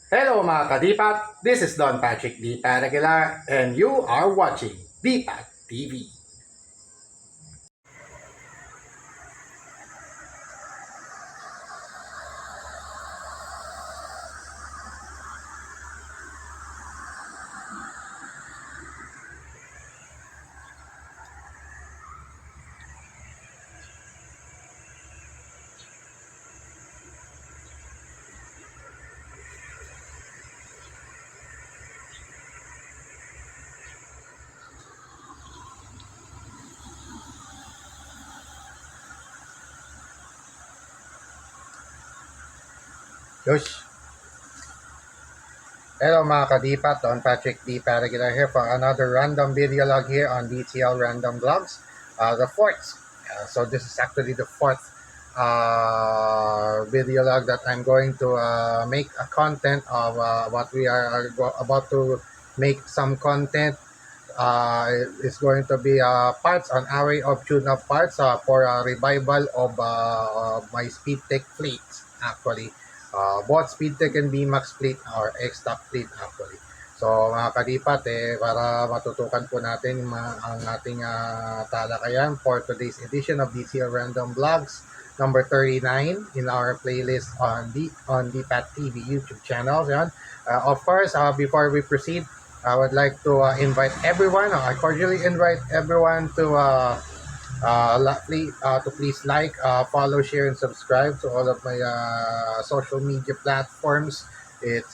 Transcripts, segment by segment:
Hello mga kadipat, this is Don Patrick D. Paraguilar and you are watching Dipat TV. Yosh. Hello mga kadipat, Don Patrick D. Paraguilar here for another random video log here on DTL Random Vlogs. The fourth. So this is actually the fourth video log that I'm going to make a content of what we are about to make some content. It's going to be parts on array of tune-up parts for a revival of my SpeedTech fleet actually. Both SpeedTech and VMAX fleet or X-Top fleet actually. So mga kadipat, para matutukan po natin ang ating talakayan for today's edition of DTL Random Vlogs number 39 in our playlist on Dipat TV YouTube channel. Yan. Of course, before we proceed, I would like to invite everyone. I cordially invite everyone to please like, follow, share, and subscribe to all of my social media platforms. It's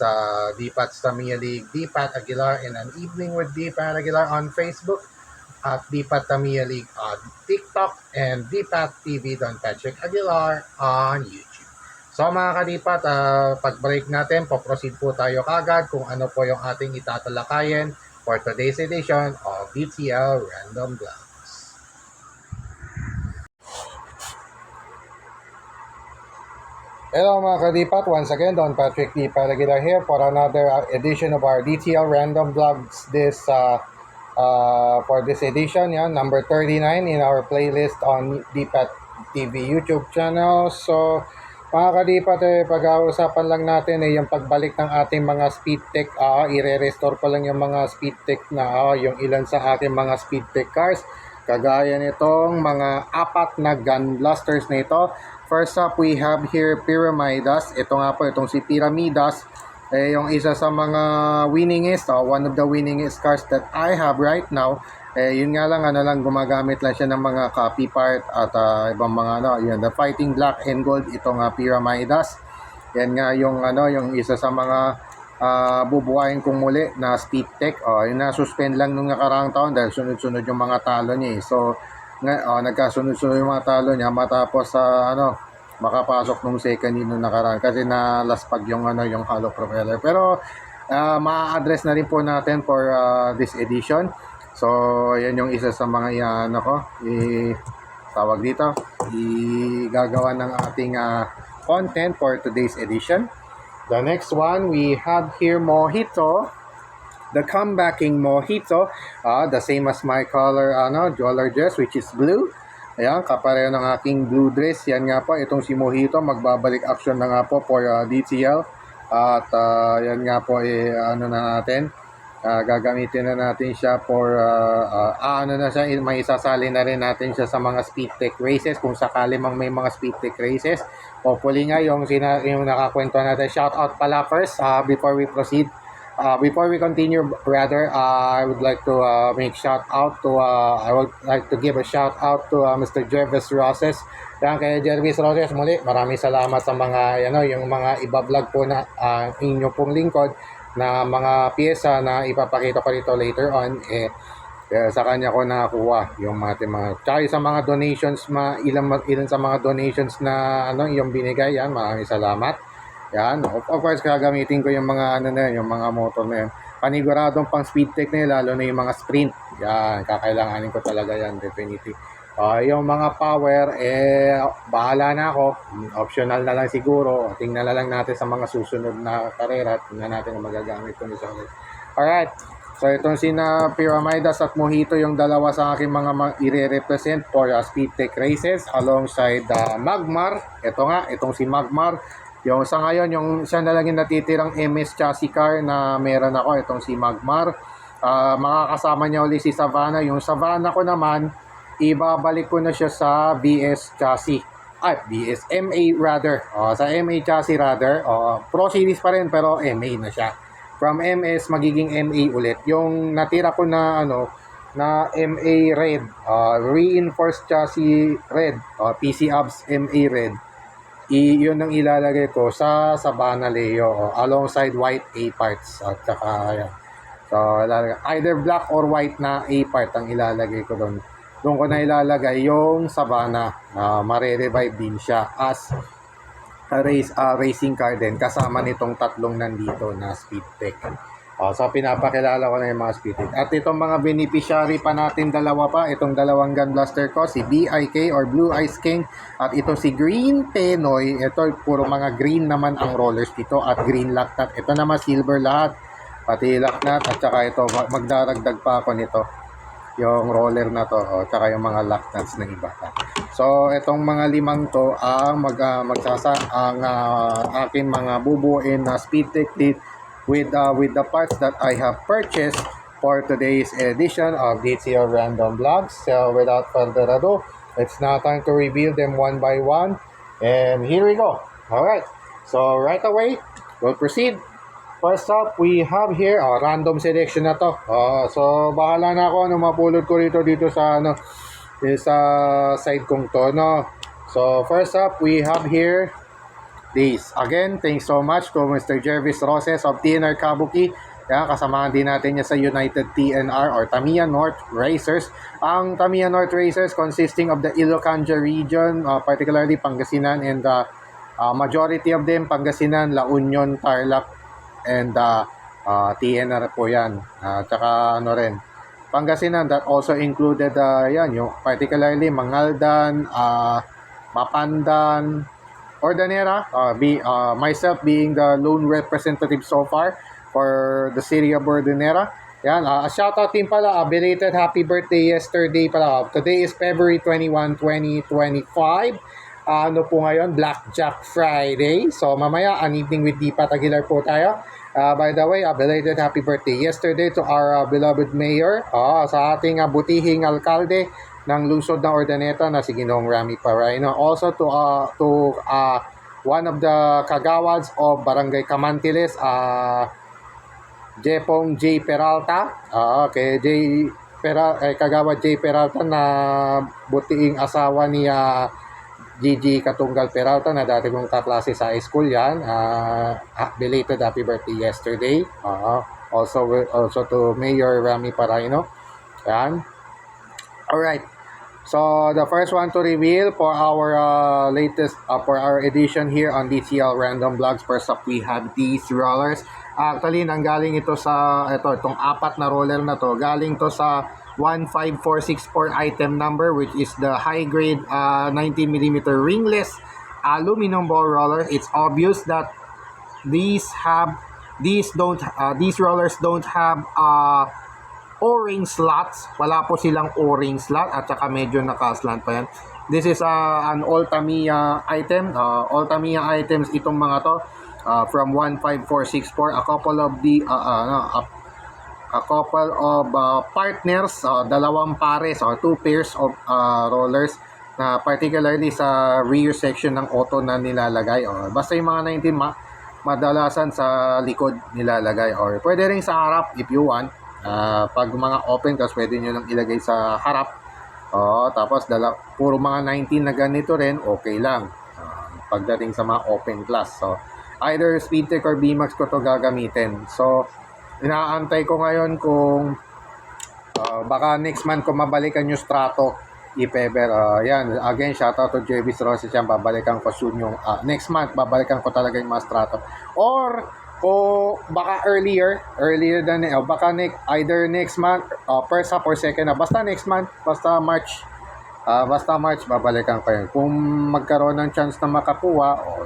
Dipat's Tamiya League, Dipat Aguilar, and An Evening with Dipat Aguilar on Facebook, at Dipat Tamiya League on TikTok, and Dipat TV Don Patrick Aguilar on YouTube. So mga kadipat, pag-break natin, po-proceed po tayo kagad kung ano po yung ating itatalakayin for today's edition of DTL Random Vlogs. Hello mga kadipat, once again, Don Patrick D. Paraguilar here for another edition of our DTL Random Vlogs for this edition, number 39 in our playlist on Dipat TV YouTube channel. So mga kadipat, pag-uusapan lang natin yung pagbalik ng ating mga SpeedTech. I-restore ko lang yung mga SpeedTech na yung ilan sa aking mga SpeedTech cars. Kagaya nitong mga apat na gun blasters na ito. First up, we have here Pyramidas. Ito nga po, itong si Pyramidas. Yung isa sa mga winningest, one of the winningest cars that I have right now. Yun nga lang, gumagamit lang siya ng mga copy part at ibang mga the Fighting Black and Gold, itong Pyramidas. Yan nga yung yung isa sa mga bubuhayin kong muli na SpeedTech. Yung na-suspend lang nung nakaraang taon dahil sunod-sunod yung mga talo niya. So nagkasunod-sunod yung mga talo niya matapos sa makapasok nung second nung nakaraan kasi nalaspag yung yung hollow propeller. Pero ma-address na rin po natin for this edition. So, yan yung isa sa mga tawag dito, gagawa ng ating content for today's edition. The next one, we have here Mojito, the comebacking Mojito, the same as my color, jewelry dress, which is blue. Ayan, kapareho ng aking blue dress. Yan nga po, itong si Mojito, magbabalik action na nga po for DTL. At yan nga po, na natin. Gagamitin na natin siya for may isasali na rin natin siya sa mga SpeedTech races kung sakali mang may mga SpeedTech races. Hopefully nga yung nakakwento natin. Shout out pala first before we proceed. Before we continue, rather, I would like to make shout out to I would like to give a shout out to Mr. Jervis Roses. Yan kay Jervis Roses, muli maraming salamat sa mga yung mga iba-vlog po na inyo pong lingkod na mga pyesa na ipapakita ko dito later on. Sa kanya ko nakakuha yung mga tsaka sa mga donations, ilan sa mga donations na yung binigay. Yan, maraming salamat. Yan, of course gagamitin ko yung mga yung mga motor na yan. Paniguradong pang SpeedTech na yun, lalo na yung mga sprint. Yan, kakailanganin ko talaga yan, definitely. Yung mga power, bahala na ako. Optional na lang siguro. Tingnan na lang natin sa mga susunod na karera. Tingnan natin ang magagamit ko nito. Alright. So, itong sina Pyramidas at Mojito, yung dalawa sa aking mga i-represent for SpeedTech races alongside Magmar. Ito nga, itong si Magmar. Yung sa ngayon, yung siya na lang yung natitirang MS chassis car na meron ako, itong si Magmar. Makakasama niya ulit si Savannah. Yung Savannah ko naman, ibabalik ko na siya sa BS chassis. BS, MA rather. Sa MA chassis rather. Pro Series pa rin pero MA na siya. From MS, magiging MA ulit. Yung natira ko na na MA red, reinforced chassis red, PC Abs MA red. Yun ang ilalagay ko sa Savannah Leo alongside white A parts at saka ayan. So either black or white na A part ang ilalagay ko doon. Doon ko na ilalagay yung Savannah. Mare-revive din siya as racing car din kasama nitong tatlong nandito na Speed Tech. So pinapakilala ko na yung mga Speed Tech. At itong mga beneficiary pa natin dalawa pa, itong dalawang gun blaster ko, si BIK or Blue Ice King at ito si Green Penoy. Ito puro mga green naman ang rollers dito at green lock nut. Ito naman silver lahat, pati lock nut at saka ito magdaragdag pa ako nito yung roller na to tsaka yung mga lock nuts ng iba. So itong mga limang to ang ang akin mga bubuin na Speed Tech with the parts that I have purchased for today's edition of DTR Random Vlogs. So without further ado, it's now time to reveal them one by one. And here we go. Alright, so right away, we'll proceed. First up, we have here, random selection na to. So bahala na ako mapulot ko dito sa sa side kong to, no. So first up, we have here this. Again, thanks so much to Mr. Jervis Roses of TNR Kabuki. Kasamahan din natin niya sa United TNR or Tamiya North Racers. Ang Tamiya North Racers consisting of the Ilocanja region, particularly Pangasinan, and majority of them Pangasinan, La Union, Tarlac, and TNR po yan. Tsaka rin, Pangasinan, that also included yung particularly Mangaldan, Mapandan, Ordanera, myself being the lone representative so far for the city of Ordanera. Yan, shoutout din pala, belated happy birthday yesterday pala. Today is February 21, 2025. Ano po ngayon? Blackjack Friday. So mamaya, an evening with Deepa Tagilar po tayo. By the way, belated happy birthday yesterday to our beloved mayor, sa ating butihing alkalde ng lungsod ng Urdaneta na si Ginoong Rami Paraino. Also to one of the kagawads of Barangay Camantiles, Jepong J. Peralta. Kay kagawad J. Peralta na butiing asawa ni Gigi Katunggal Peralta na dati kong kaklase sa high school yan. Belated happy birthday yesterday. Also to Mayor Rami Paraino. Yan. Alright. So the first one to reveal for our latest for our edition here on DCL Random Vlogs. First up, we have these rollers. Actually, nanggaling ito sa itong apat na roller na to. Galing to sa 15464 item number, which is the high grade 19mm ringless aluminum ball roller. It's obvious that these rollers don't have O-ring slots. Wala po silang O-ring slot at saka medyo nakaslant pa yan. This is an all Tamiya item. All Tamiya items itong mga to from 15464. A couple of partners, dalawang pares or two pairs of rollers na particularly sa rear section ng auto na nilalagay. Basta yung mga 19 madalasan sa likod nilalagay or pwede rin sa harap if you want. Pag mga open class, pwede nyo lang ilagay sa harap. Tapos puro mga 19 na ganito rin, okay lang. Pagdating sa mga open class. So, either Speedtech or BMAX ko to gagamitin. So, inaantay ko ngayon kung baka next month ko mabalikan yung Strato. If ever, yan. Again, shoutout to Jervis Roses yan. Babalikan ko soon yung next month. Babalikan ko talaga yung mga Strato. Or, o baka earlier than baka either next month first half or second half, basta next month, basta March babalikan ko yun. Kung magkaroon ng chance na makakuha,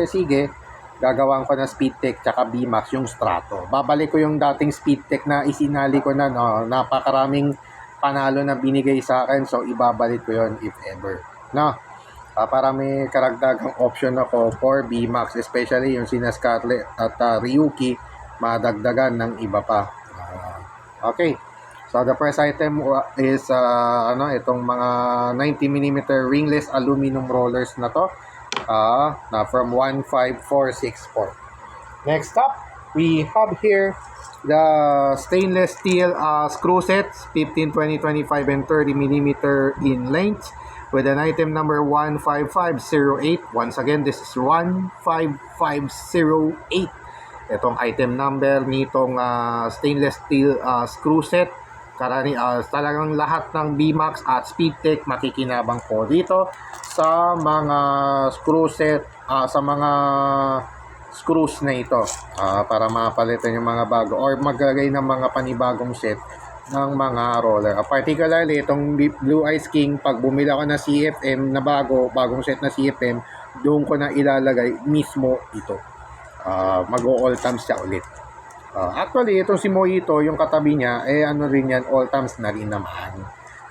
sige, gagawin ko na Speedtech tsaka BMAX yung Strato. Babalik ko yung dating Speedtech na isinali ko na, napakaraming panalo na binigay sa akin, so ibabalik ko yun if ever, no? para may karagdagang option ako for BMAX, especially yung sina Scarlett at Ryuki, madagdagan ng iba pa. Okay. So the first item is itong mga 90mm ringless aluminum rollers na to, na from 15464. Next up, we have here the stainless steel screw sets, 15, 20, 25, and 30mm in length with an item number 15508. Once again, this is 15508. Itong item number nitong stainless steel screw set. Talagang lahat ng BMAX at Speedtech makikinabang po dito sa mga screw set, sa mga screws na ito, para mapalitan yung mga bago or maglagay ng mga panibagong set ng mga roller. Particularly itong Blue Ice King, pag bumili ako ng CFM na bagong set na CFM, doon ko na ilalagay mismo ito. Mag-all thumbs siya ulit. Actually, itong si Mojito, yung katabi niya, ano rin yan, all thumbs na rin naman.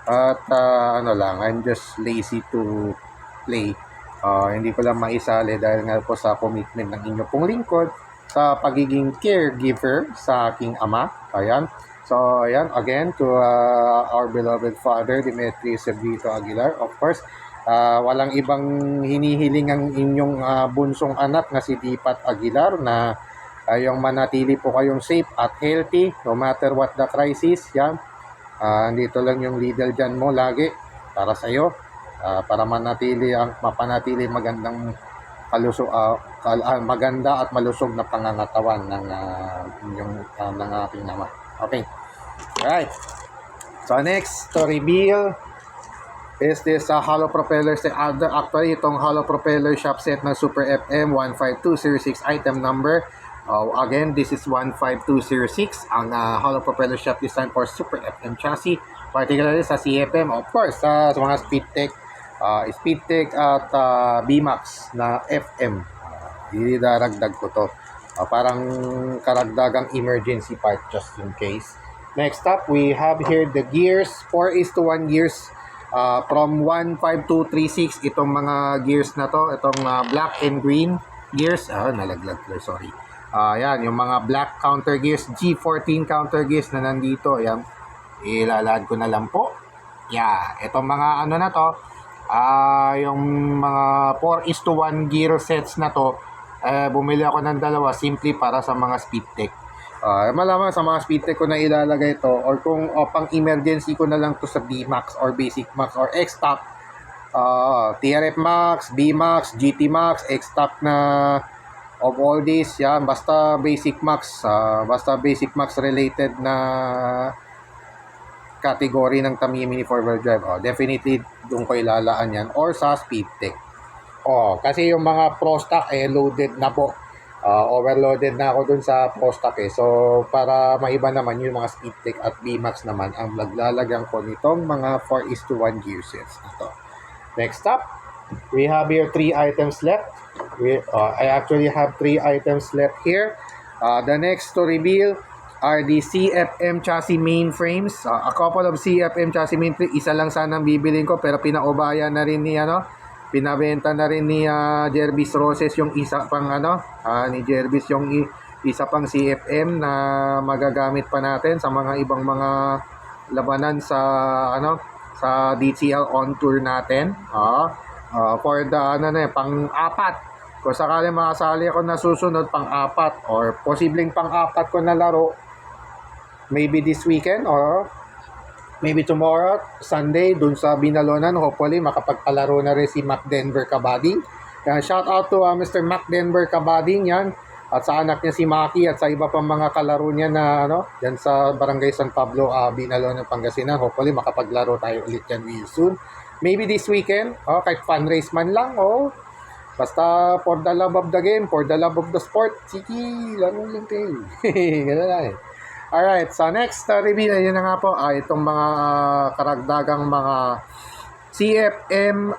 At I'm just lazy to play. Hindi ko lang maisali dahil nga po sa commitment ng inyo pong lingkod sa pagiging caregiver sa aking ama. Ayan. So, ayan, again, to our beloved father, Demetrius Brito Aguilar, of course. Walang ibang hinihiling ang inyong bunsong anak na si Dipat Aguilar na yung manatili po kayong safe at healthy no matter what the crisis. Yan. Dito lang yung Lidl dyan mo lagi para sa iyo, para mapanatili magandang maganda at malusog na pangangatawan ng ng ating nama. Okay. Alright. So next to reveal is this hollow propeller set. Actually, itong hollow propeller shop set na Super FM 15206 item number. Again, this is 15206. Ang hollow propeller shop design for Super FM chassis, particularly sa CFM, of course, sa mga Speedtech at BMAX na FM. Idaragdag ko to. Parang karagdagang emergency part just in case. Next up, we have here the gears, 4:1 gears from 15236. Itong mga gears na to, itong black and green gears. Nalaglag ko, sorry. Yan, yung mga black counter gears, G14 counter gears na nandito. Yan, ilalad ko na lang po. Yeah, itong mga ano na to, yung mga 4:1 gear sets na to, bumili ako ng dalawa simply para sa mga Speedtech. Malamang sa mga Speedtech ko na ilalagay ito, or kung pang emergency ko na lang to sa BMAX or Basic Max or X-Top, TRF Max, BMAX, GT Max, X-Top na of all these, yan, basta Basic Max related na category ng Tamiya Mini 4-wheel drive, definitely doon ko ilalaan yan, or sa Speedtech. Kasi yung mga Pro Stock loaded na po, overloaded na ako dun sa Pro Stock so para maiba naman yung mga Speedtech at BMAX naman ang naglalagyan ko nitong mga 4:1 gear sets na to. Next up, we have here 3 items left. I actually have 3 items left here. The next to reveal are the CFM chassis mainframes. A couple of CFM chassis mainframes. Isa lang sanang bibilin ko pero pinaubaya na rin ni pinabenta na rin ni Jervis Roses yung isa pang ni Jervis yung isa pang CFM na magagamit pa natin sa mga ibang mga labanan sa sa DCL on tour natin. For the pang-apat. Kung sakali makasali ako na susunod, pang-apat or posibleng pang-apat ko na laro, maybe this weekend or maybe tomorrow, Sunday, dun sa Binalonan, hopefully makapagpalaro na rin si Mac Denver Kabading. Shout out to Mr. Mac Denver Kabading yan, at sa anak niya si Maki at sa iba pang mga kalaro niya na yan sa Barangay San Pablo, Binalonan, Pangasinan. Hopefully makapaglaro tayo ulit yan real soon. Maybe this weekend, kahit fundraise man lang, basta for the love of the game, for the love of the sport, sige, laro lang tayo. Ganun lang Alright, so next review, yun na nga po, itong mga karagdagang mga CFM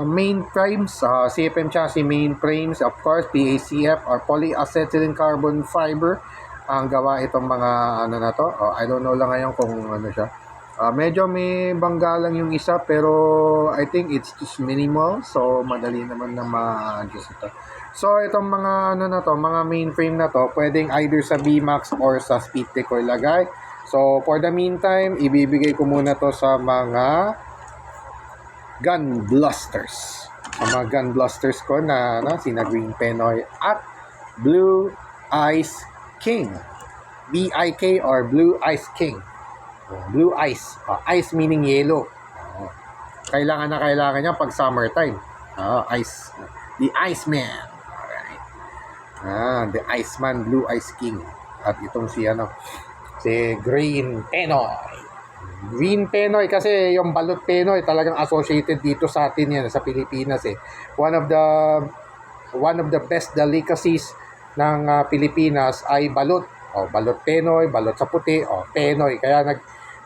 main frames, CFM chassis main frames, of course, PACF or polyacetylene carbon fiber ang gawa itong mga na to. I don't know lang ngayon kung ano siya. Medyo may bangga lang yung isa pero I think it's just minimal, so madali naman na ma-adjust ito. So itong mga ano na to, mga mainframe na to, pwedeng either sa VMAX or sa Speedtech ko ilagay. So for the meantime, ibibigay ko muna to sa mga gun blasters. Sa mga gun blasters ko na sina Green Penoy at Blue Ice King. BIK or Blue Ice King. Blue ice. Ice meaning yellow. Kailangan na kailangan niya pag summertime. Ice. The Iceman. Alright. The Iceman, Blue Ice King. At itong si Green Penoy. Green Penoy kasi yung balot Penoy talagang associated dito sa atin yan sa Pilipinas eh. One of the best delicacies ng Pilipinas ay balot. Balot Penoy, balot sa puti, Penoy.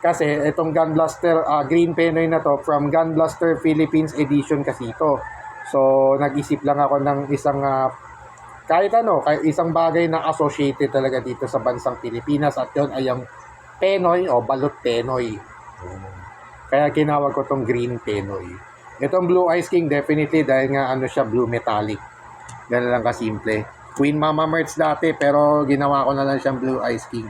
Kasi itong Gun Blaster Green Penoy na to from Gun Blaster Philippines edition kasi ito. So nag-isip lang ako ng isang kahit isang bagay na associated talaga dito sa bansang Pilipinas at yun ay yung Penoy o balot Penoy. Kaya kinawag ko tong Green Penoy. Itong Blue Ice King definitely dahil nga siya blue metallic. Ganun lang kasimple. Queen Mama Merch dati pero ginawa ko na lang siyang Blue Ice King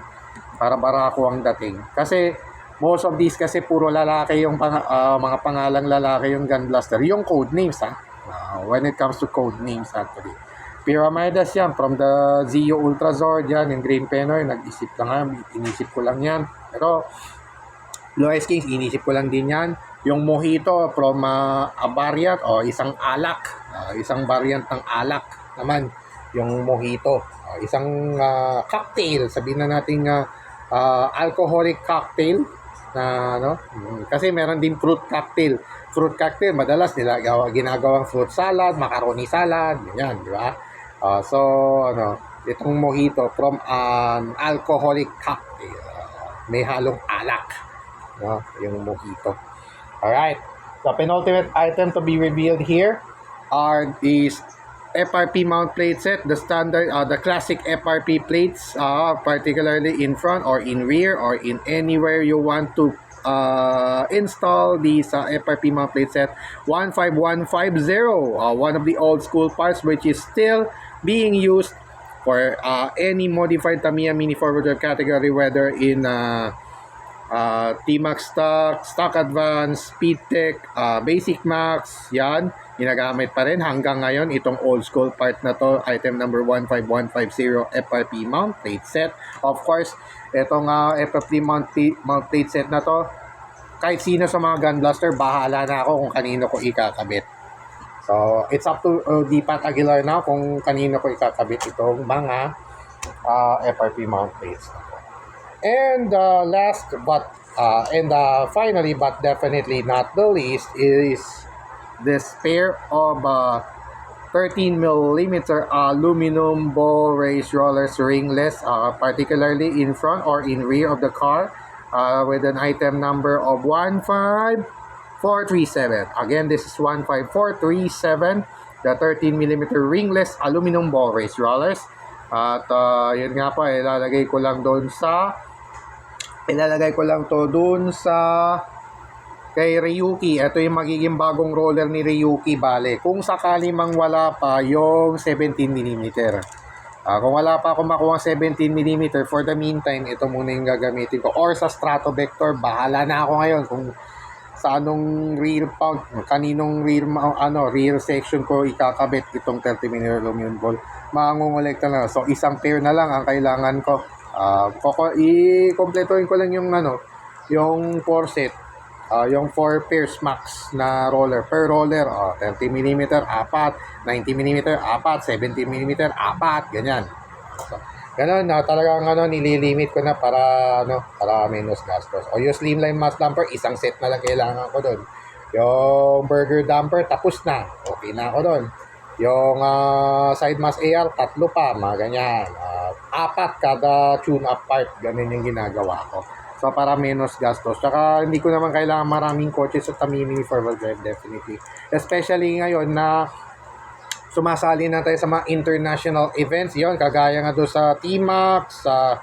para barako ang dating. Kasi most of these kasi puro lalaki yung mga pangalang lalaki yung Gun Blaster. Yung code names when it comes to code names actually. Pyramidas yan from the Zio Ultra Zord yan, yung Green Penoy, inisip ko lang yan. Pero Blue Ice Kings, inisip ko lang din yan. Yung Mojito from a variant o isang alak, isang variant ng alak naman yung Mojito. Isang cocktail, sabihin na natin alcoholic cocktail na kasi meron din fruit cocktail. Fruit cocktail madalas nila ginagawang fruit salad, macaroni salad, ganyan, di ba? So itong Mojito from an alcoholic cocktail. May halong alak, yung Mojito. Alright. The penultimate item to be revealed here is FRP mount plate set, the standard, the classic FRP plates, particularly in front or in rear or in anywhere you want to install these FRP mount plate set 15150, one of the old school parts which is still being used for any modified Tamiya Mini forward drive category, whether in T-Max Stock Advance, Speedtech, Basic Max, yan, ginagamit pa rin hanggang ngayon itong old school part na to, item number 15150 FRP mount plate set. Of course, itong FRP mount plate set na to, kahit sino sa mga Gun Blaster, bahala na ako kung kanino ko ikakabit. So, it's up to Pat Aguilar now kung kanino ko ikakabit itong mga FRP mount plates. And finally, but definitely not the least, is this pair of 13mm aluminum ball race rollers ringless, particularly in front or in rear of the car, with an item number of 15437. Again, this is 15437, the 13mm ringless aluminum ball race rollers. At yun nga pa, ilalagay ko lang to doon sa kay Ryuki. Ito yung magiging bagong roller ni Ryuki, bale. Kung sakali mang wala pa yung 17mm. Kung wala pa ako makuha 17mm, for the meantime, ito muna yung gagamitin ko. Or sa Strato Vector, bahala na ako ngayon kung sa anong rear mount, kaninong rear section ko ikakabit itong 30mm aluminum ball. Mangungulekta na. So, isang pair na lang ang kailangan ko. I-kompletoin ko lang yung 4 set, yung 4 pairs max na roller per roller, 30mm 4, 90mm 4, 70mm 4, ganyan. So, ganun talagang nililimit ko na para minus gastos. O yung slimline mass damper, isang set na lang kailangan ko doon. Yung burger damper, tapos na, okay na ako doon. Yung side mass AR, 3 pa, mga ganyan. 4 kada tune-up part, ganun yung ginagawa ko. So, para menos gastos. Tsaka, hindi ko naman kailangan maraming kotse sa Tamiya Mini forward drive, definitely. Especially ngayon na sumasali na tayo sa mga international events. Yon, kagaya nga doon sa T-Max, sa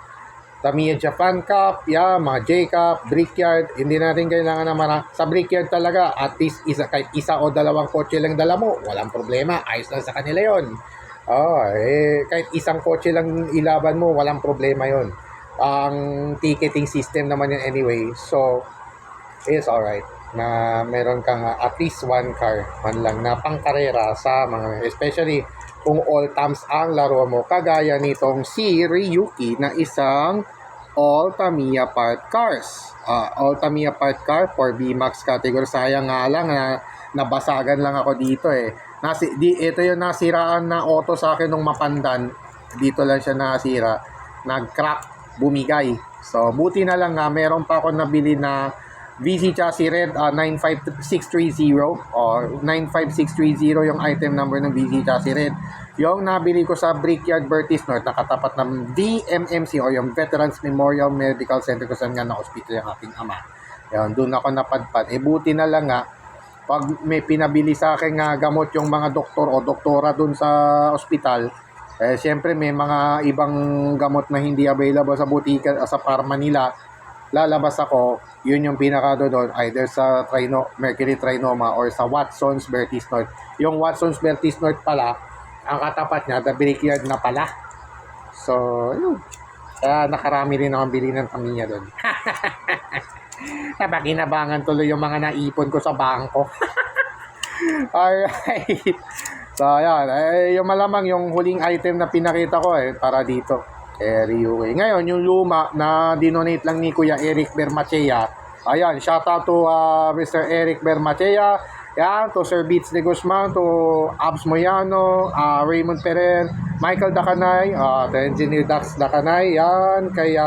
Tamiya Japan Cup, mga J-Cup, Brickyard, hindi natin kailangan na sa Brickyard talaga, at least kahit isa o dalawang kotse lang dala mo, walang problema, ayos lang sa kanila yon. Kahit isang kotse lang ilaban mo, walang problema yon. Ang ticketing system naman yun anyway, so it's alright na meron kang at least one car man lang na pangkarera sa mga, especially kung all times ang laro mo, kagaya nitong si Ryuki na isang all Tamiya part cars. All Tamiya part car for B-Max category. Sayang nga lang na nabasagan lang ako dito eh. Ito yung nasiraan na auto sa akin nung Mapandan. Dito lang siya nasira. Nag-crack, bumigay. So, buti na lang nga, meron pa ako nabili na VC chassis red 95630 or 95630 yung item number ng VC chassis red. Yung nabili ko sa Brickyard Bertis North, nakatapat ng VMMC o yung Veterans Memorial Medical Center kung saan nga na hospital yung aking ama. Yan, doon ako napadpad. Buti na lang nga, pag may pinabili sa akin nga gamot yung mga doktor o doktora doon sa ospital, siyempre may mga ibang gamot na hindi available sa butika, sa pharma nila, lalabas ako, yun yung pinaka doon, either sa Mercury Trinoma or sa Watson's Bertis North. Yung Watson's Bertis North pala, ang katapat niya, the Brickyard na pala. So, yun. Kaya nakarami rin akong bili ng Tamiya doon. Napakinabangan tuloy yung mga naipon ko sa bangko. Alright. So, yan. Yung malamang yung huling item na pinakita ko para dito. Ryuki. Ngayon, yung luma na dinonate lang ni Kuya Eric Bermachea. Ayan, shout out to Mr. Eric Bermachea. Yan, to Sir Beats de Guzman, to Abs Moyano, Raymond Peren, Michael Dacanay, to Engineer Dax Dacanay, yan, kay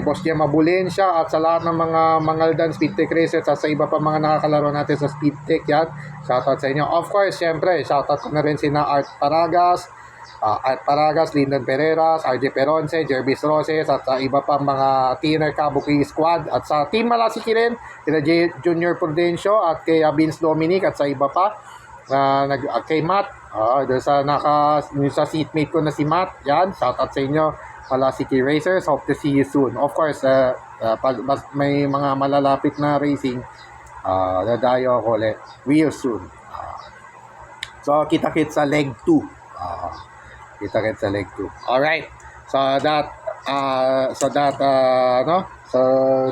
Boss Jem Abulensya, at sa lahat ng mga Mangaldan Speed Tech Racers at sa iba pa mga nakakalaro natin sa Speed Tech, yan, shoutout sa inyo. Of course, syempre, shoutout ko na rin sina Art Paragas, Lyndon Pereras, RJ Peronce, Jervis Roses, at sa iba pang mga Tiner Kabuki Squad, at sa Team Malasiki rin, kina Junior Prudencio, at kay Vince Dominic, at sa iba pa, kay Matt, doon sa seatmate ko na si Matt, yan, shoutout sa inyo, Malasiki Racers, hope to see you soon. Of course, pag may mga malalapit na racing, dadayo ako ulit, real soon. So, kita-kits sa leg 2. Kita-kits sa leg 2. Alright. So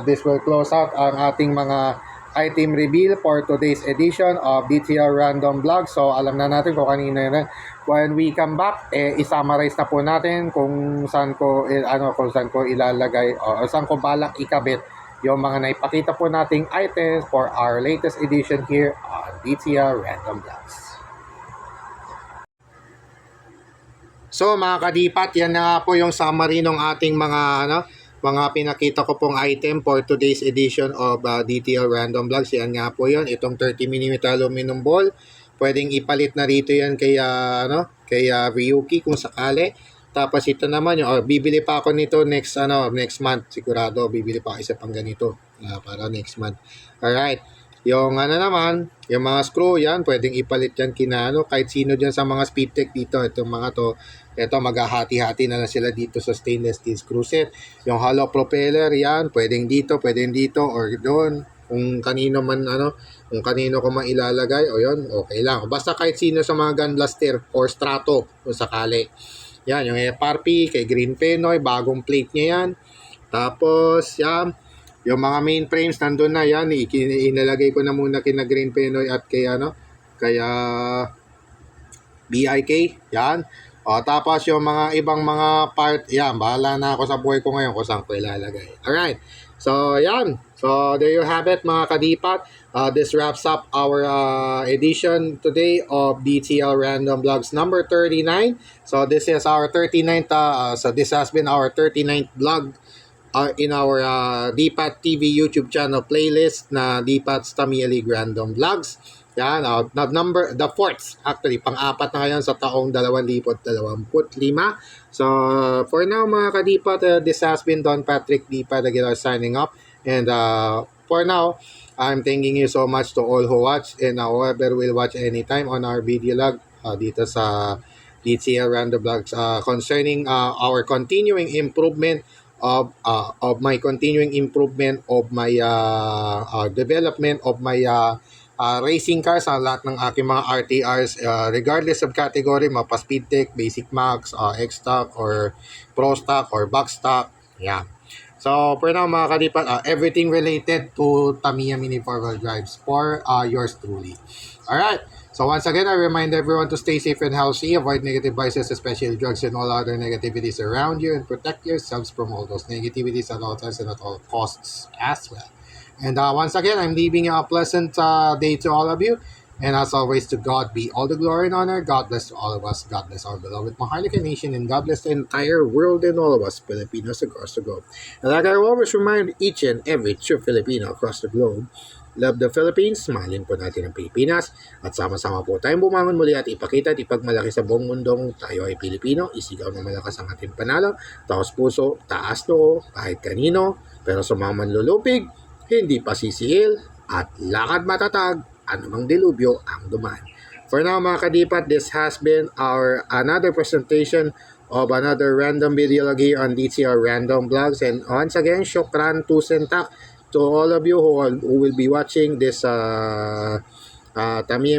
this will close out ang ating mga item reveal for today's edition of DTR Random Vlog. So, alam na natin kung kanina yun. When we come back, i-summarize na po natin kung saan ko ilalagay o saan ko balak ikabit yung mga naipakita po nating items for our latest edition here on DTR Random Vlogs. So mga kadipat, yan na nga po yung summary ng ating mga pinakita ko pong item for today's edition of DTL Random Vlogs. Yan nga po yun, itong 30mm aluminum ball. Pwedeng ipalit na rito yan kay Ryuki kung sakali. Tapos ito naman yung bibili pa ako nito next month, sigurado bibili pa ako isa pang ganito para next month. Alright. Yung naman, yung mga screw yan, pwedeng ipalit yan kahit sino dyan sa mga Speed Tech dito, itong mga to, ito maghahati-hati na lang sila dito sa stainless steel screw set. Yung hollow propeller yan, pwedeng dito or doon, kung kanino ko man ilalagay, o yun, okay lang. Basta kahit sino sa mga gun blaster or strato, kung sakali. Yan, yung FRP, kay Green Penoy, bagong plate niya yan. Tapos, yan, yung mga main frames nandun na yan, inalagay ko na muna kina Green Penoy at kay BIK, yan. Tapos yung mga ibang mga part, yan, bahala na ako sa buhay ko ngayon kung saan ko ilalagay. Alright, so yan. So there you have it mga kadipat. This wraps up our edition today of DTL Random Vlogs number 39. So this is our 39th, so this has been our 39th vlog in our DPAT TV YouTube channel playlist na DPAT's Tamiya League Random Vlogs. Yan, the fourth, actually, pang-apat na ngayon sa taong 2025. So, for now, mga kadipat, this has been Don Patrick Dipat Aguilar signing up. And for now, I'm thanking you so much to all who watch and whoever will watch anytime on our video log dito sa DTL Random Vlogs concerning our continuing improvement of my development of my racing cars, lahat ng aking mga RTRs, regardless of category, mapa speed tech, basic max, X-Stock, or Pro Stock, or Box Stock. Yeah. So, for now, mga kadipat, everything related to Tamiya Mini 4-wheel drives for yours truly. Alright. So, once again, I remind everyone to stay safe and healthy, avoid negative vices, especially drugs and all other negativities around you, and protect yourselves from all those negativities at all times and at all costs as well. And once again, I'm leaving you a pleasant day to all of you. And as always, to God be all the glory and honor. God bless to all of us. God bless our beloved Maharlika Nation. And God bless the entire world and all of us Filipinos across the globe. And like I always remind each and every true Filipino across the globe, love the Philippines, mahalin po natin ang Pilipinas, at sama-sama po tayong bumangon muli at ipakita at ipagmalaki sa buong mundong tayo ay Pilipino, isigaw na malakas ang ating panalo, taos puso, taas noo, kahit kanino, pero sa mga manlulupig, hindi pa sisiil, at lakad matatag, anumang dilubyo ang duman. For now mga kadipat, this has been our another presentation of another random video log here on DTR Random Vlogs. And once again, syukran to sentak to all of you who will be watching this Tamiya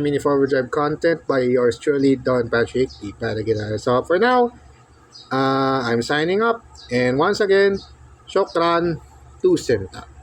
Mini 4-wheel drive content by yours truly, Don Patrick. So for now, I'm signing up. And once again, syukran to sentak.